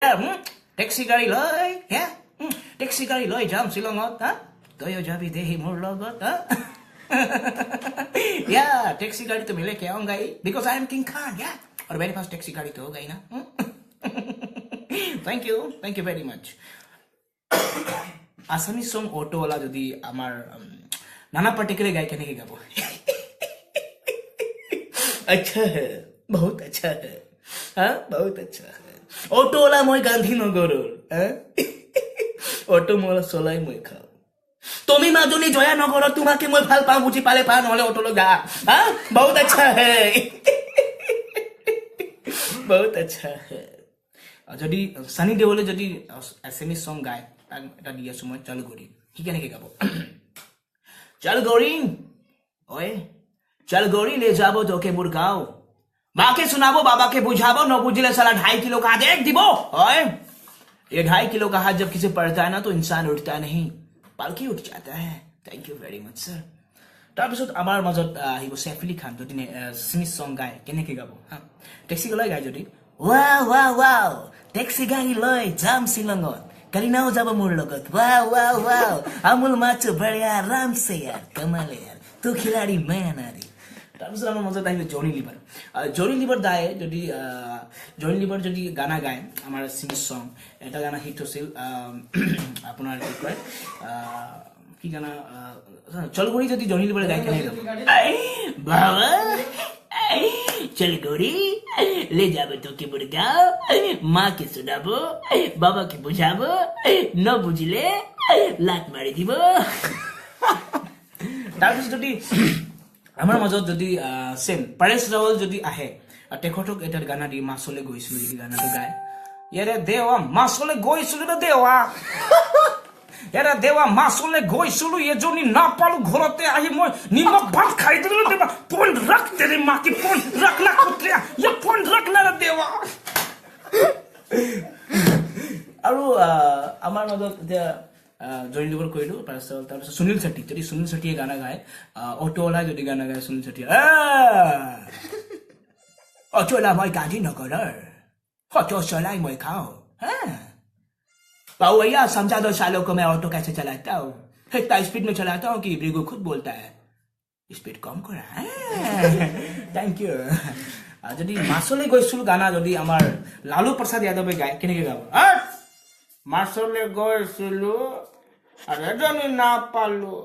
Taxi গাড়ী লৈ taxi গাড়ী লৈ যাম শ্বিলঙত তইও যাবি দেহি মোৰ লগত Yeah, taxi गाड़ी तो मिले क्या होगा because I am King Khan, yeah. और मेरे पास टैक्सी गाड़ी तो हो गई ना. Thank you very much. Asami song auto वाला जो दी हमार नाना पर्टिकुलर गाय कहने के गाबो. अच्छा है, बहुत अच्छा है, हाँ बहुत अच्छा है. ऑटो वाला मोय गांधीनगर, ऑटो मोला सोलाई मोय खाओ. তুমি মাজনী জয়া নগৰত তোমাকে মই ভাল পাওঁ বুজি পালে পা নহলে অটলো গা বহুত আচ্ছা হে বহুত আচ্ছা হে যদি সানি দেওলে যদি এসএমএ সং গায় এটা দি আছো মই চালু কৰি কি কেনেকে গাব চালু কৰি ওই চালু কৰি ले যাবো তোকে মোর গাঁও মাকে শোনাবো বাবাকে বুঝাবো न বুঝলে साला 2.5 किलो का देख दिबो ओए ये 2.5 किलो का हाथ जब किसी पड़ता है ना तो इंसान उठता नहीं पालकी उठ जाता है. Thank you very much, sir. তাৰপিছত আমাৰ মাজত আহিব সৈফ আলী খান যদি স্মিথ সং গায় কেনেকে গাব টেক্সি লৈ গায় যদি ৱাও ৱাও ৱাও টেক্সি গাড়ী লৈ যাম শ্বিলঙত কালিনাও যাব মোৰ লগত ৱাও ৱাও ৱাও আমুল মাছো বঢ়িয়া আৰাম সে यार कमाल है यार तू खिलाड़ी मैं नारी. তাৰপিছত আমাৰ মাজত আহিব জনি লিভাৰ দায়ে যদি জনি লিভাৰ যদি গানা গায় আমাৰ স্মিথ সং এটা গানা হিট হৈছিল আপোনাৰ কি কয় কি গানা চল গড়ি যদি জনি লিভার গায় কেনে গাব বাবা চল গড়ি ले যাবে তোকে বুড়গাঁও মাকে শোনাবো বাবাকে বুঝাবো ন বুঝলে লাত মারি দিব. তাৰপিছত যদি আমাৰ মাজত যদি সেম পৰেশ ৰাৱল যদি আহে তেখেতক এটা গানা দি মাছলে গৈছিল যদি গানাটো গায় ইয়াৰে দেৱা মাছলে গৈছিল ৰে দেৱা এৰা দেওয়া মাছলে গৈছিলো এজনী নাপালো ঘৰতে আহি মই নিমখ ভাত খাই দিলো দেবা ফোন রাখ তেরে মাকে ফোন রাখ না কুত্রিয়া ये ফোন রাখ না রে দেওয়া আৰু আমাৰ মাজত যে জয়ন লিভাৰ কইলো তাৰপিছত সুনীল শেট্টি যদি সুনীল শেট্টিয়ে গানা গায় অটোলা যদি গানা গায় সুনীল শেট্টি অটোলা মই গান্ধীনগৰৰ অটো চলাই মই খাও भैया समझा दो सालों को मैं ऑटो कैसे चलाता हूँ इतना स्पीड में चलाता हूँ कि ब्रिगो खुद बोलता है स्पीड कम करा थैंक यू যদি মাছলে গৈছিল গানা যদি আমাৰ লালু প্ৰসাদ যাদৱে গায় কেনেকে গাব মাছলে গৈছিল আৰু এজনী নাপালো